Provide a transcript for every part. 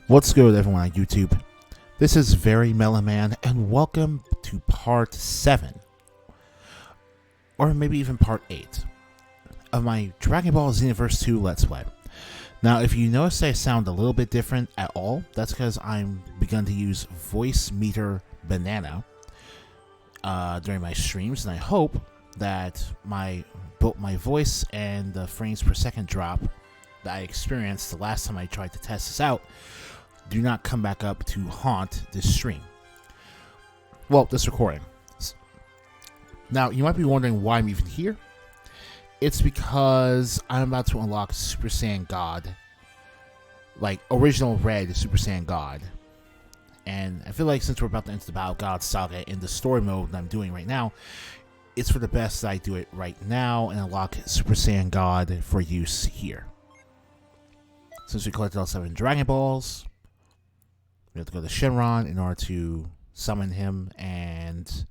What's good, everyone on YouTube? This is Very Mellow Man, and welcome to part 7, or maybe even part 8, of my Dragon Ball Xenoverse 2 Let's Play. Now, if you notice I sound a little bit different at all, that's because I'm begun to use Voice Meter Banana during my streams, and I hope that both my voice and the frames per second drop that I experienced the last time I tried to test this out do not come back up to haunt this stream. Well, this recording. Now, you might be wondering why I'm even here. It's because I'm about to unlock Super Saiyan God. Like, original red Super Saiyan God. And I feel like since we're about to enter the Battle God Saga in the story mode that I'm doing right now, it's for the best that I do it right now and unlock Super Saiyan God for use here. Since we collected all 7 Dragon Balls, we have to go to Shenron in order to summon him and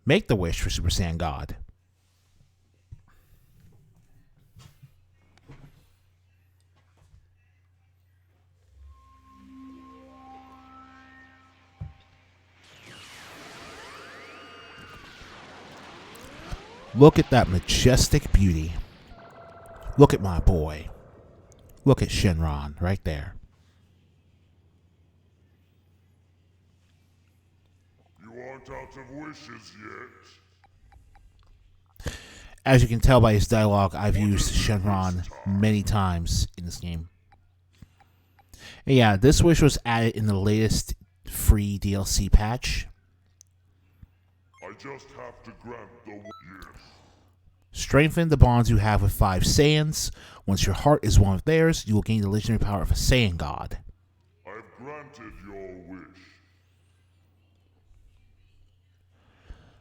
make the wish for Super Saiyan God. Look at that majestic beauty. Look at my boy. Look at Shenron right there. You aren't out of wishes yet. As you can tell by his dialogue, I've used Shenron many times in this game. And yeah, this wish was added in the latest free DLC patch. I just have to grant the yes. Strengthen the bonds you have with 5 Saiyans. Once your heart is one with theirs, you will gain the legendary power of a Saiyan God. I've granted your wish.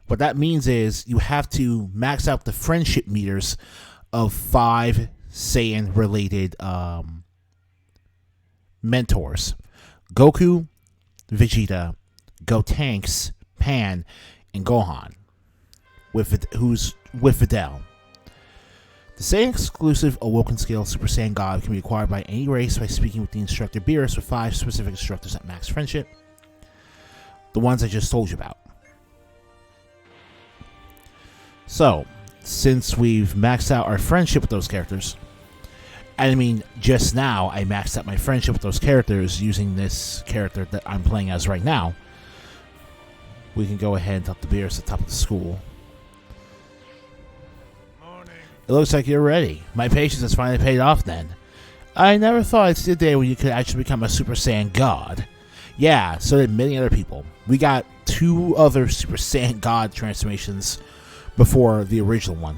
What that means is you have to max out the friendship meters of 5 Saiyan-related mentors. Goku, Vegeta, Gotenks, Pan, and Gohan, who's with Videl. The Saiyan exclusive Awoken Scale Super Saiyan God can be acquired by any race by speaking with the instructor Beerus with 5 specific instructors at max friendship. The ones I just told you about. So, since we've maxed out our friendship with those characters, and I mean, just now I maxed out my friendship with those characters using this character that I'm playing as right now, we can go ahead and talk to Beerus at the top of the school. It looks like you're ready. My patience has finally paid off then. I never thought I'd see a day when you could actually become a Super Saiyan God. Yeah, so did many other people. We got 2 other Super Saiyan God transformations before the original one.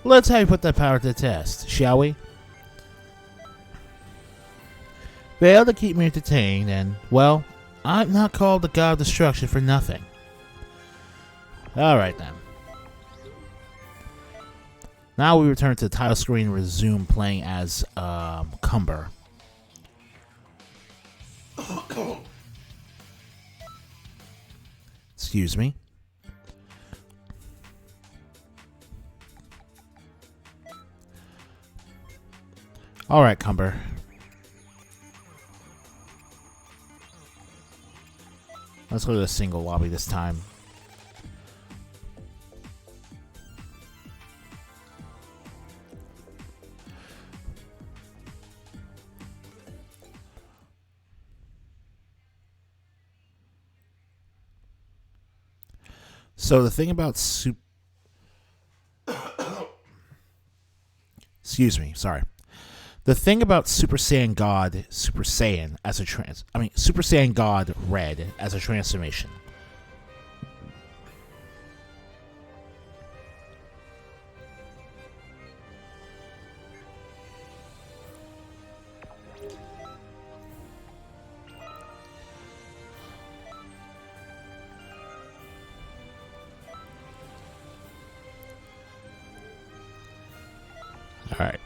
Let's have you put that power to the test, shall we? Fail to keep me entertained, and, well, I'm not called the God of Destruction for nothing. Alright then. Now we return to the title screen and resume playing as Cumber. Excuse me. Alright, Cumber. Let's go to the single lobby this time. So the thing about excuse me, sorry. The thing about Super Saiyan God, Super Saiyan as a Super Saiyan God Red as a transformation. All right.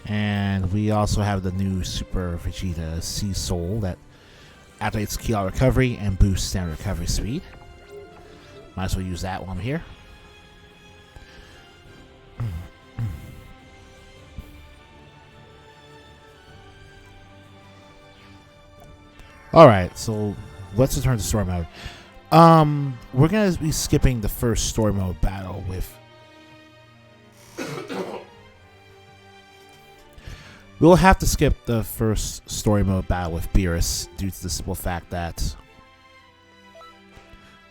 And we also have the new Super Vegeta Sea Soul that activates Ki recovery and boosts standard recovery speed. Might as well use that while I'm here. All right, so let's return to story mode. We're gonna be skipping the first story mode battle with. We'll have to skip the first story mode battle with Beerus due to the simple fact that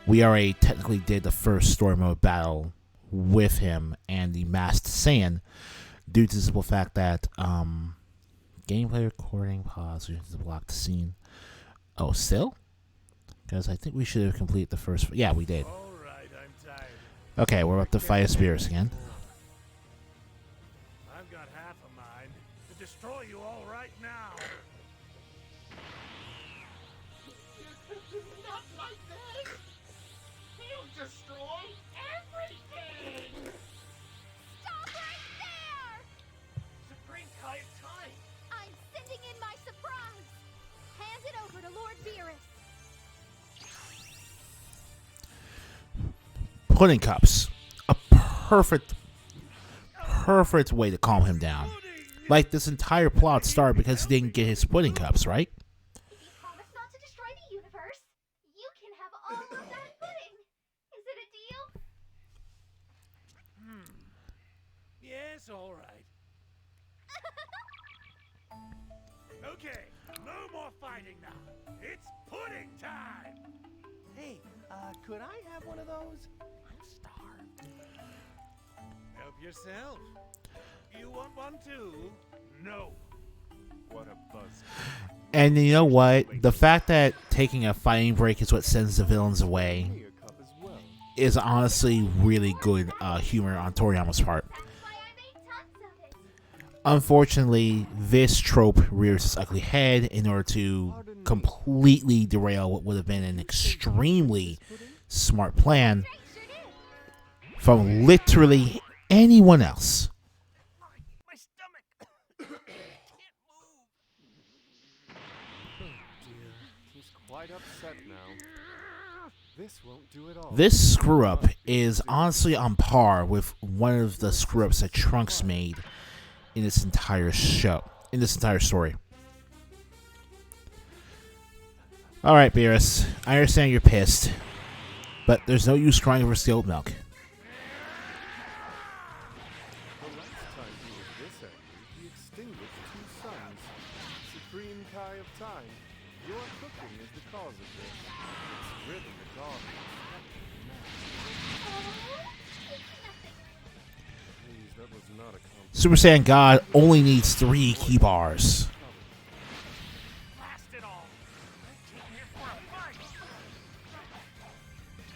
we already technically did the first story mode battle with him and the Masked Saiyan due to the simple fact that gameplay recording pause to block the scene. Oh, still? Because I think we should have completed the first. Yeah, we did. All right, I'm tired. Okay, we're about to fight Beerus again. I've got half a mind to destroy you all right now. Not like this! He'll destroy everything! Stop right there! Supreme Kai of Time! I'm sending in my surprise! Hand it over to Lord Beerus. Pudding cups. A perfect way to calm him down. Like this entire plot started because he didn't get his pudding cups, right? If you promise not to destroy the universe, you can have all of that pudding. Is it a deal? Yes, all right. Okay, no more fighting now. It's pudding time. Hey, could I have one of those? I'm starved. Help yourself. You want one too? No. What a buzz. And you know what? The fact that taking a fighting break is what sends the villains away is honestly really good humor on Toriyama's part. That's why I made tons of it. Unfortunately, this trope rears its ugly head in order to completely derail what would have been an extremely smart plan Sure did. from literally anyone else. My stomach. Can't move. Dear, he's quite upset now. This won't do at all. This screw up is honestly on par with one of the screw ups that Trunks made in this entire story. Alright, Beerus, I understand you're pissed, but there's no use crying over spilled milk. The last time he was this angry, he extinguished 2 suns. Supreme Kai of Time, your cooking is the cause of this. It's driven the god. Please, that was not a compliment. Super Saiyan God only needs 3 key bars. Blast it all. I came here for a fight.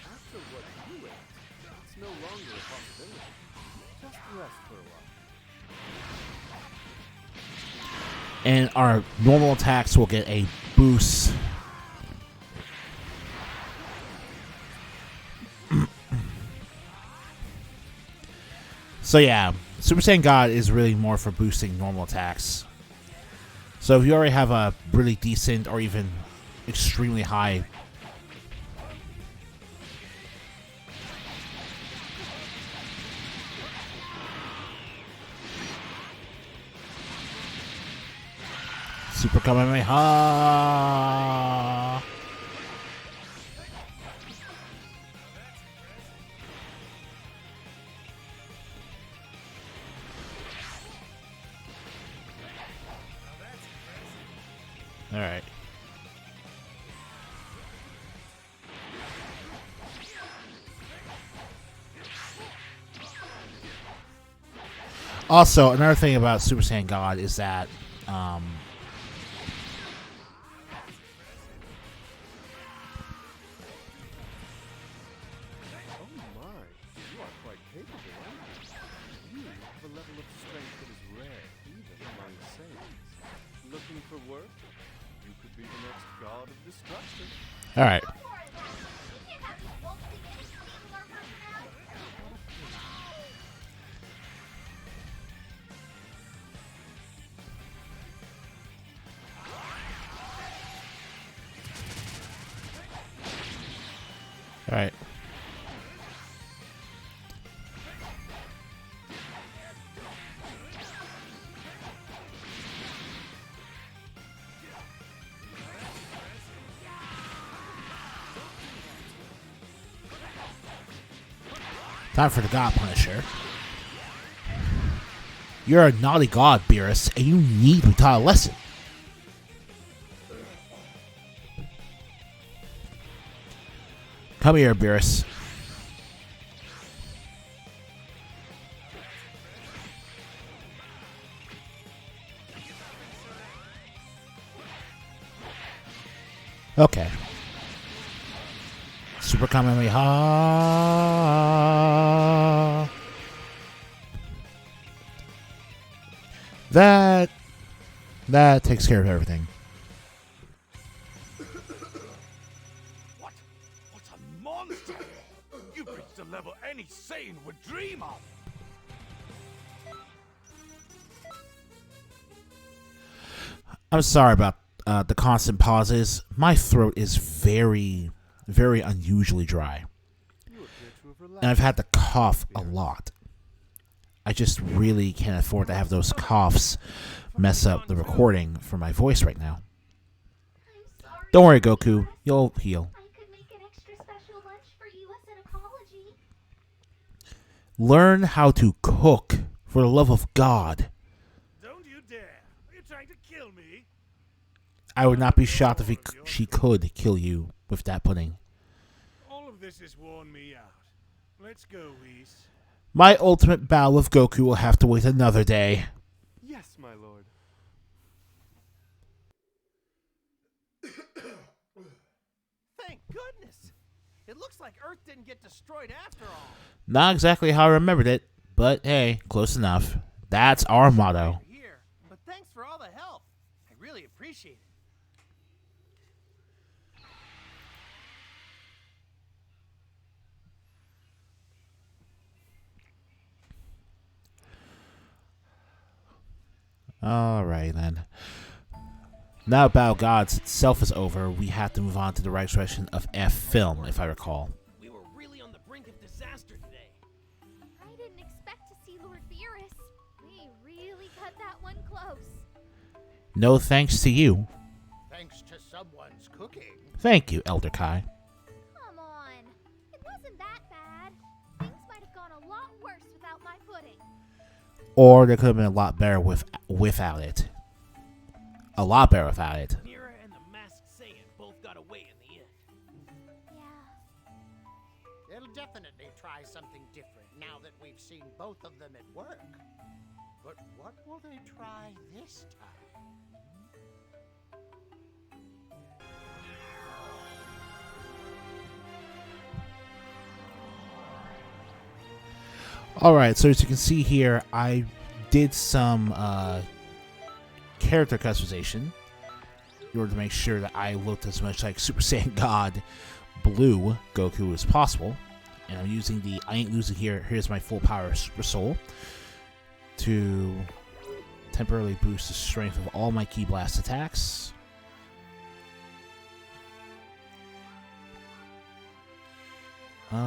After what you ate, it's no longer a possibility. Just rest for a while. And our normal attacks will get a boost. So yeah, Super Saiyan God is really more for boosting normal attacks. So if you already have a really decent or even extremely high Super Kamehameha. All right. Also, another thing about Super Saiyan God is that Oh my, you are quite capable, aren't you? You have a level of strength that is rare, even among Saiyans. Looking for work? You could be the next god of destruction. all right. Go for it, Lord. You can't have these wolves begin stealing our personality. All right. Time for the God Punisher. You're a naughty god, Beerus, and you need to be taught a lesson. Come here, Beerus. Okay. Super Kamehameha. That takes care of everything. What? What's a monster? You've reached a level any Saiyan would dream of. I'm sorry about the constant pauses. My throat is very, very unusually dry. You appear to have relaxed. And I've had to cough a lot. I just really can't afford to have those coughs mess up the recording for my voice right now. I'm sorry. Don't worry, Goku. You'll heal. I could make an extra special lunch for you as an apology. Learn how to cook, for the love of God. Don't you dare. Are you trying to kill me? I would not be shocked if she could kill you with that pudding. All of this has worn me out. Let's go, Whis. My ultimate battle with Goku will have to wait another day. Yes, my lord. Thank goodness. It looks like Earth didn't get destroyed after all. Not exactly how I remembered it, but hey, close enough. That's our motto. Here, but thanks for all the help. I really appreciate it. Alright then. Now Battle Gods itself is over, we have to move on to the right direction of F film, if I recall. We were really on the brink of disaster today. I didn't expect to see Lord Beerus. We really cut that one close. No thanks to you. Thanks to someone's cooking. Thank you, Elder Kai. Come on. It wasn't that bad. Things might have gone a lot worse without my pudding. Or they could have been a lot better without it. A lot better without it. Mira and the masked Saiyan both got away in the end. Yeah. They'll definitely try something different now that we've seen both of them at work. But what will they try this time? Alright, so as you can see here, I did some character customization in order to make sure that I looked as much like Super Saiyan God Blue Goku as possible. And I'm using the I Ain't Losing Here, Here's My Full Power Super Soul to temporarily boost the strength of all my Ki Blast attacks. We're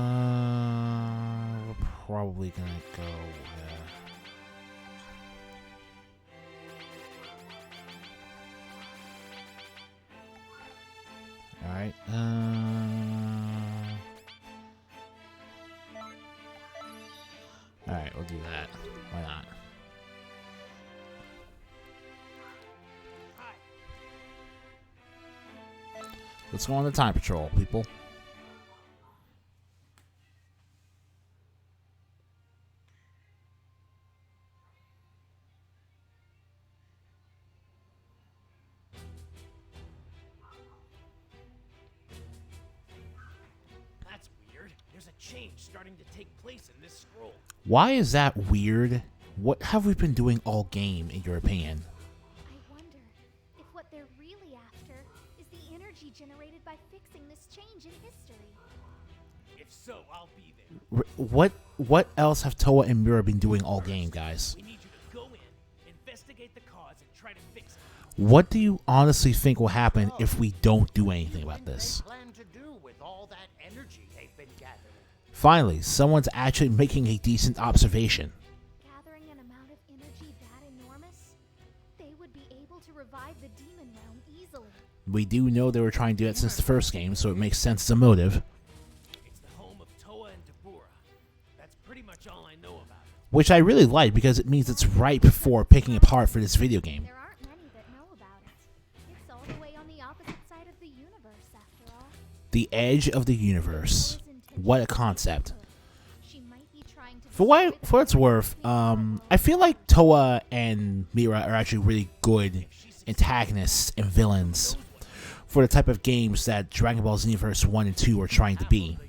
probably gonna go with... Alright, Alright, we'll do that. Why not? Let's go on the time patrol, people. That's weird. There's a change starting to take place in this scroll. Why is that weird? What have we been doing all game, in your opinion? I wonder if what they're really after is the energy generated by fixing this change in history. If so, I'll be there. What else have Toa and Mira been doing all game, guys? We need you to go in, investigate the cause, and try to fix it. What do you honestly think will happen if we don't do anything about this? What do they plan to do with all that energy they've been gathering? Finally, someone's actually making a decent observation. Gathering an amount of energy that enormous, they would be able to revive the demon realm easily. We do know they were trying to do that since the first game, so it makes sense as a motive. It's the home of Toa and Dabura. That's which I really like because it means it's right before picking apart for this video game. There aren't many that know about it. It's all the way on the opposite side of the universe, after all. The edge of the universe. What a concept. She might be trying to For what it's worth, I feel like Toa and Mira are actually really good antagonists and villains for the type of games that Dragon Ball Xenoverse 1 and 2 are trying to be.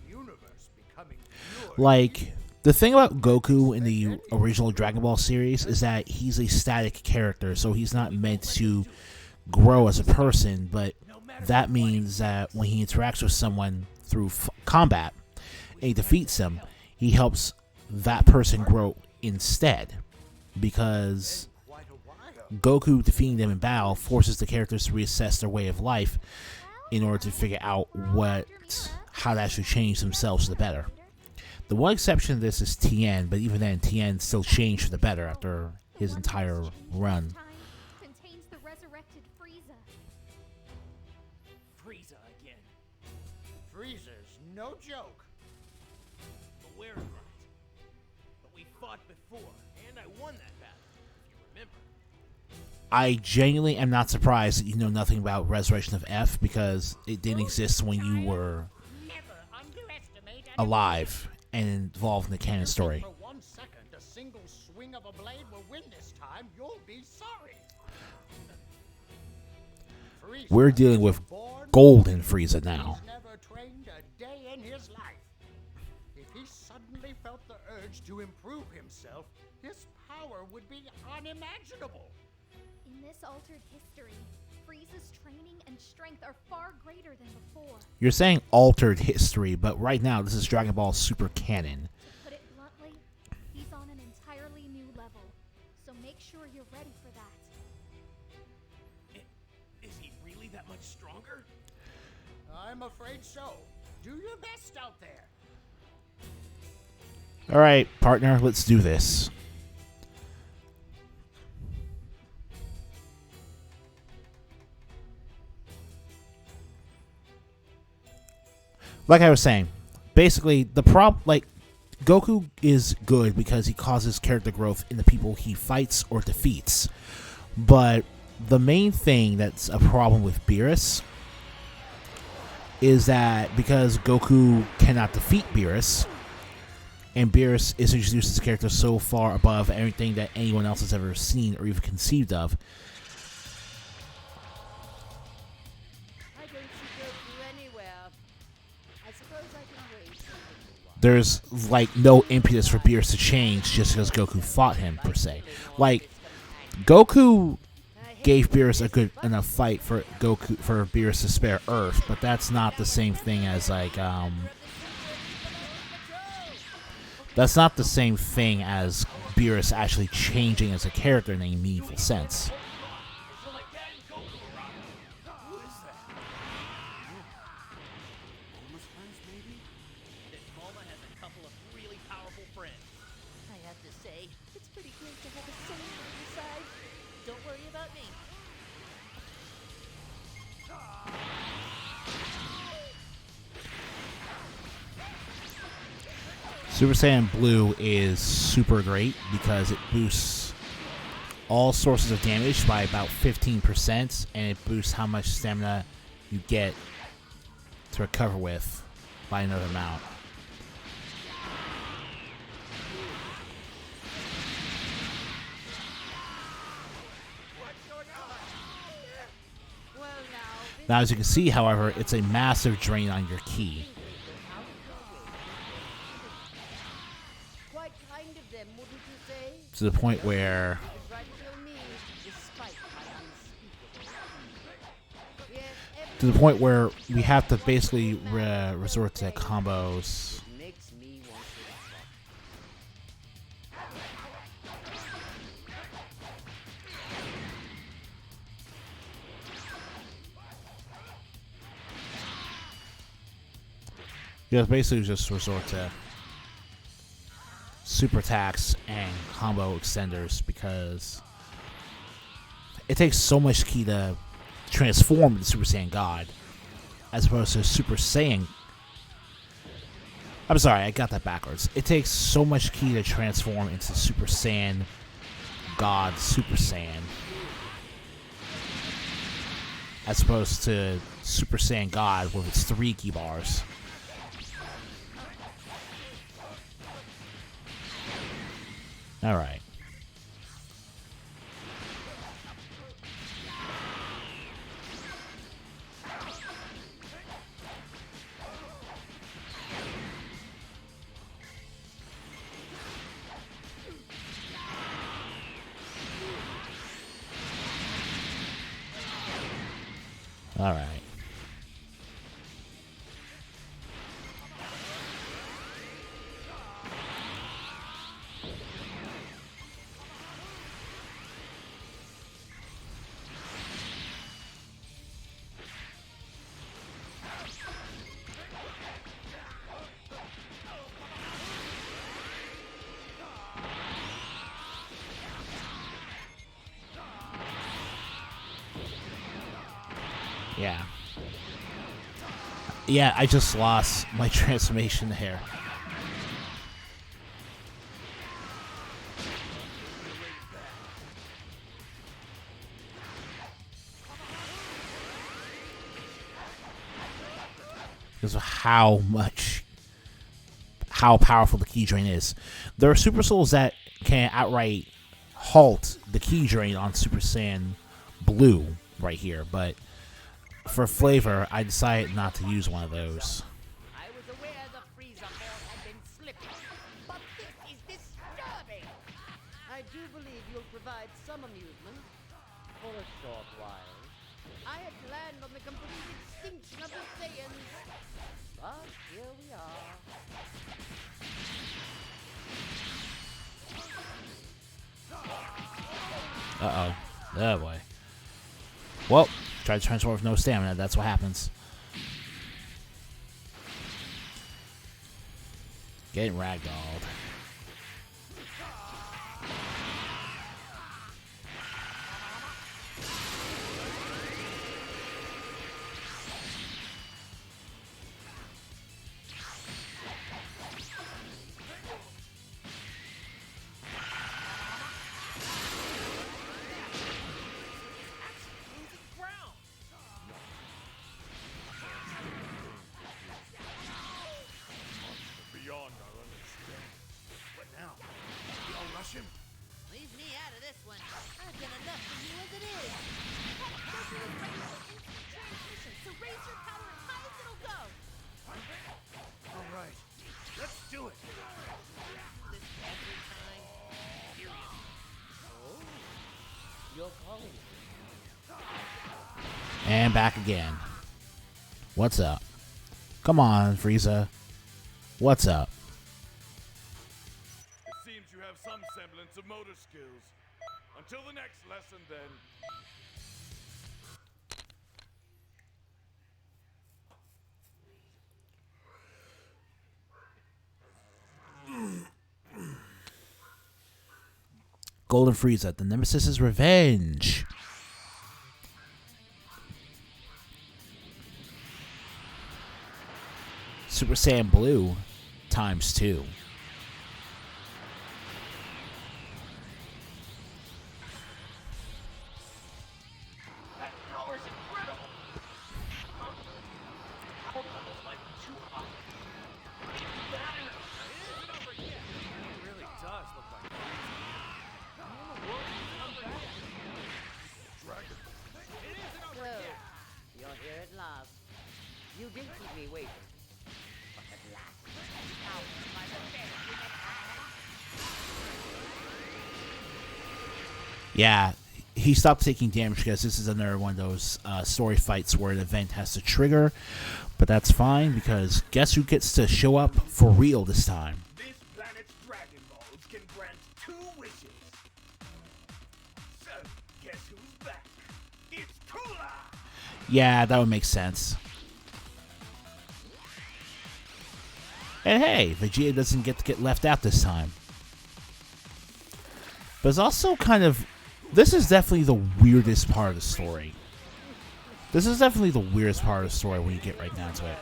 Like, the thing about Goku in the original Dragon Ball series is that he's a static character, so he's not meant to grow as a person, but that means that when he interacts with someone through combat and he defeats them, he helps that person grow instead, because Goku defeating them in battle forces the characters to reassess their way of life in order to figure out how to actually change themselves for the better. The one exception to this is Tien, but even then, Tien still changed for the better after his entire run. Contains the resurrected Freeza. Freeza again. Freezer's no joke. But we're right. But we fought before, and I won that battle, if you remember. I genuinely am not surprised that you know nothing about Resurrection of F, because it didn't exist when you were Never underestimate an alive and involved in the canon story. For 1 second, a single swing of a blade will win this time. You'll be sorry. Freeza We're dealing with was born Golden Frieza now. He's never trained a day in his life. If he suddenly felt the urge to improve himself, his power would be unimaginable. In this altered history, Frieza's training and strength are far greater than before. You're saying altered history, but right now this is Dragon Ball Super Canon. To put it bluntly, he's on an entirely new level. So make sure you're ready for that. Is he really that much stronger? I'm afraid so. Do your best out there. Alright, partner, let's do this. Like I was saying, basically Goku is good because he causes character growth in the people he fights or defeats. But the main thing that's a problem with Beerus is that because Goku cannot defeat Beerus, and Beerus is introduced as a character so far above everything that anyone else has ever seen or even conceived of, I don't see Goku anywhere. I suppose I can wait a little while. there's like no impetus for Beerus to change just because Goku fought him per se. Like, Goku gave Beerus a good enough fight for Beerus to spare Earth, but that's not the same thing as that's not the same thing as Beerus actually changing as a character in a meaningful sense. Who is that? Bulma's friends, maybe? Then Bulma has a couple of really powerful friends. I have to say, it's pretty great to have a Saiyan on your side. Don't worry about me. Super Saiyan Blue is super great because it boosts all sources of damage by about 15%, and it boosts how much stamina you get to recover with by another amount. Well, Now, as you can see, however, it's a massive drain on your ki. quite kind of them, wouldn't you say? To the point where To try to kill me, despite my unspeakable. Yes, we have to basically resort to combos. makes me want to talk. You basically just resort to super attacks and combo extenders because it takes so much ki to transform into Super Saiyan God, as opposed to Super Saiyan I'm sorry, I got that backwards. It takes so much ki to transform into Super Saiyan God Super Saiyan, as opposed to Super Saiyan God with its 3 ki bars. Alright. Alright. Yeah. Yeah, I just lost my transformation there. Because of how powerful the key drain is. There are Super Souls that can outright halt the key drain on Super Saiyan Blue right here, but for flavor, I decided not to use one of those. I was aware the Freeza ball had been slipping, but this is disturbing. I do believe you'll provide some amusement for a short while. I had planned on the complete extinction of the Saiyans, but here we are. Uh-oh. Oh, boy. Well, try to transform with no stamina. That's what happens. Getting ragdolled. Beyond our understanding. What now? We all rush him? Leave me out of this one. I've done enough for you as it is. Transmission, so raise your power as high as it'll go. All right. Let's do it. This every time. Serious. Oh, you're calling. And back again. What's up? Come on, Freeza. What's up? It seems you have some semblance of motor skills. Until the next lesson, then. Golden Frieza, the Nemesis' revenge. Super Saiyan Blue times 2. That power's incredible. Power levels might be too high. It really does look like Dragon. So, you're here at last. You did keep me waiting. But at last, now my revenge is at hand. Yeah, he stopped taking damage because this is another one of those story fights where an event has to trigger. But that's fine because guess who gets to show up for real this time? This planet's Dragon Balls can grant 2 wishes. So, guess who's back? It's Cooler! Yeah, that would make sense. And hey, Vegeta doesn't get left out this time. But it's also kind of... This is definitely the weirdest part of the story. This is definitely the weirdest part of the story when you get right down to it.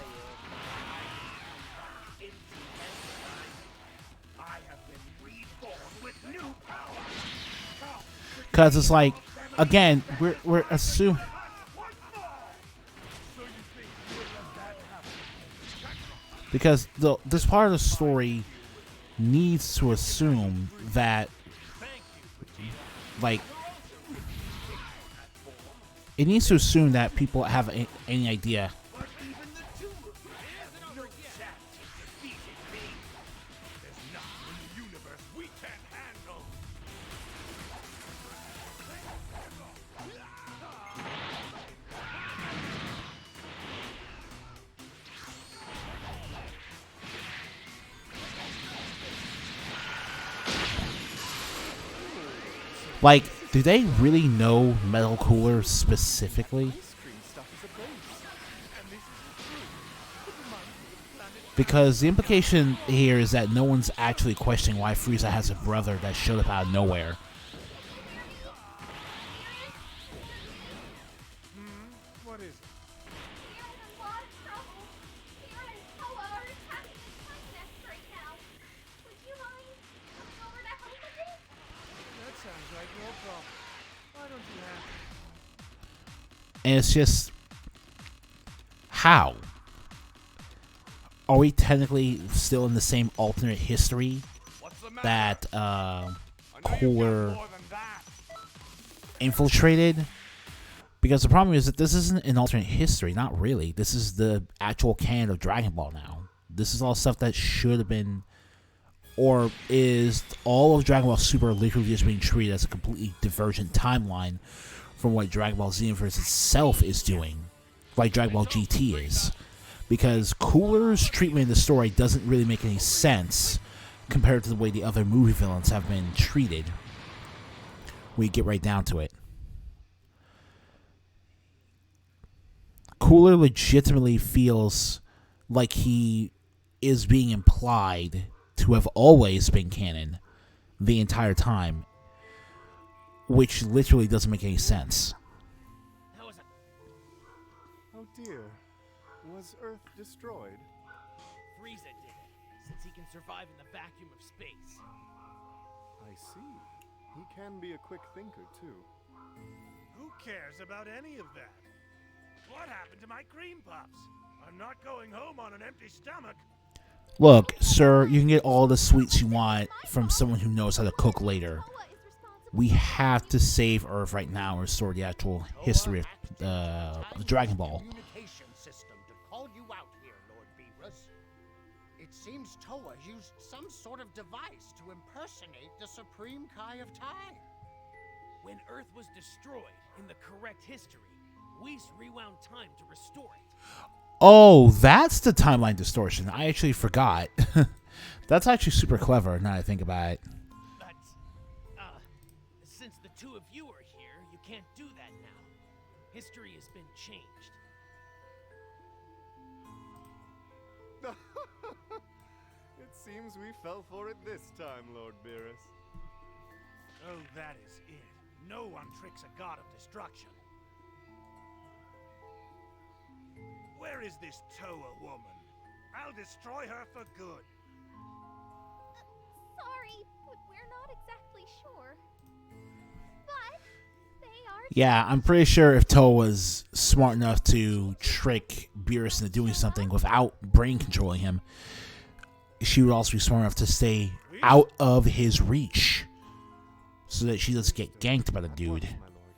Because it's like, again, we're assuming. Because this part of the story needs to assume that, like, it needs to assume that people have any idea. But even the two of you have no chance of defeating me. There's nothing in the universe we can't handle. Like, do they really know Metal Cooler specifically? Because the implication here is that no one's actually questioning why Freeza has a brother that showed up out of nowhere. What is it? We're in a lot of trouble. Sierra and Toa are attacking the time nest right now. Would you mind coming over to help a bit? That sounds like no problem. Why don't you have And it's just, how? Are we technically still in the same alternate history What's the matter? that I know you've got Cooler more than that. infiltrated? Because the problem is that this isn't an alternate history. Not really. This is the actual canon of Dragon Ball now. This is all stuff that should have been, or is all of Dragon Ball Super literally just being treated as a completely divergent timeline from what Dragon Ball Xenoverse itself is doing, like Dragon Ball GT is. Because Cooler's treatment in the story doesn't really make any sense compared to the way the other movie villains have been treated. We get right down to it. Cooler legitimately feels like he is being implied to have always been canon the entire time, which literally doesn't make any sense. That was a Oh dear. Was Earth destroyed? Freeza did it, since he can survive in the vacuum of space. I see. He can be a quick thinker, too. Who cares about any of that? What happened to my cream puffs? I'm not going home on an empty stomach. Look, sir, you can get all the sweets you want from someone who knows how to cook later. Toa is responsible. We have to save Earth right now and restore the actual history of Dragon Ball. Communication system to call you out here, Lord Beerus. It seems Toa used some sort of device to impersonate the Supreme Kai of Time. When Earth was destroyed in the correct history, Whis rewound time to restore it. Oh, that's the timeline distortion. I actually forgot. That's actually super clever now that I think about it. But, since the two of you are here, you can't do that now. History has been changed. It seems we fell for it this time, Lord Beerus. Oh, that is it. No one tricks a god of destruction. Where is this Toa woman? I'll destroy her for good. Sorry, but we're not exactly sure. But they are. Yeah, I'm pretty sure if Toa was smart enough to trick Beerus into doing something without brain controlling him, she would also be smart enough to stay out of his reach so that she doesn't get ganked by the At dude. once, my lord.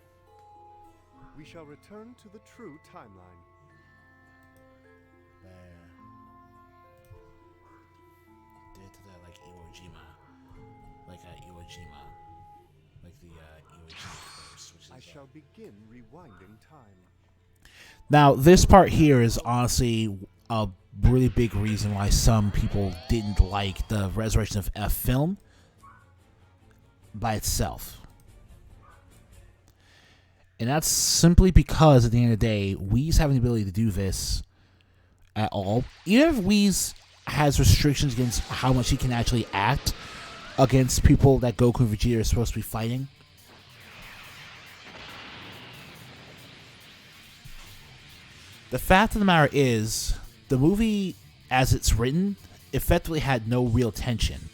We shall return to the true timeline. Did to that like Iwo Jima. Like Iwo Jima. Like the Iwo Jima verse, which is, I shall begin rewinding time. Now, this part here is honestly a really big reason why some people didn't like the Resurrection of F film by itself. And that's simply because at the end of the day, Whis having the ability to do this at all, even if Whis has restrictions against how much he can actually act against people that Goku and Vegeta are supposed to be fighting, the fact of the matter is, the movie, as it's written, effectively had no real tension.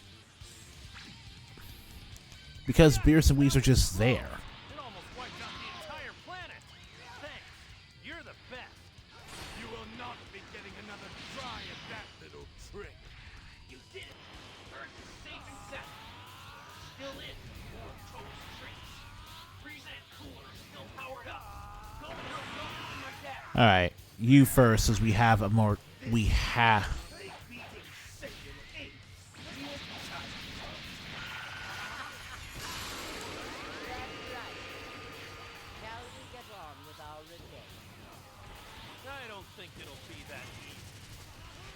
Because Beerus and Whis are just there. Alright, you first, as we have a more. We have. Beating Saiyan 8. The Untitled. That's right. Shall we get on with our revenge? I don't think it'll be that easy.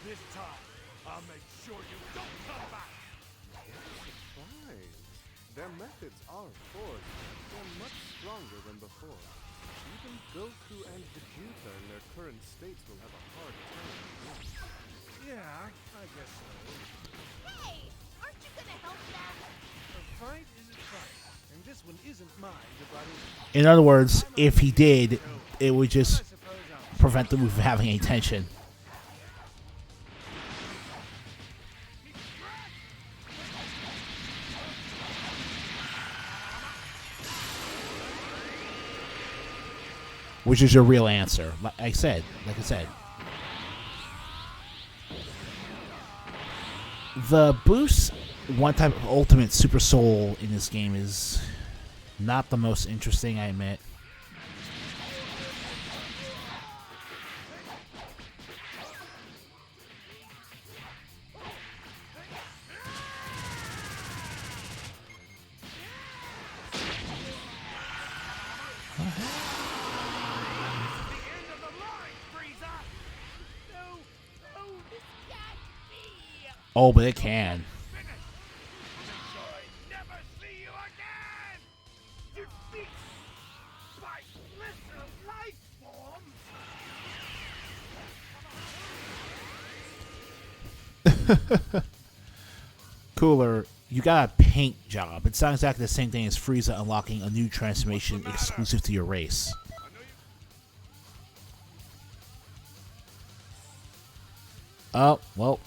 This time, I'll make sure you don't come back. Surprise. Their methods are, of course, they're much stronger than before. Even Goku and Vegeta in their current states will have a hard time. Yeah, I guess so. Hey, aren't you gonna help them? A fight is a fight, and this one isn't mine to butt In other words, if he did, it would in. I just suppose I'll prevent them from having any tension. Which is your real answer. Like I said. The boost, one type of ultimate super soul in this game, is not the most interesting, I admit. the end of the line, Freeza! No, this can't be. Oh, but it can. Finish! Make sure I never see you again! Defeat by lesser life forms! Cooler, you got a paint job. It's not exactly the same thing as Freeza unlocking a new transformation exclusive to your race. Oh, well,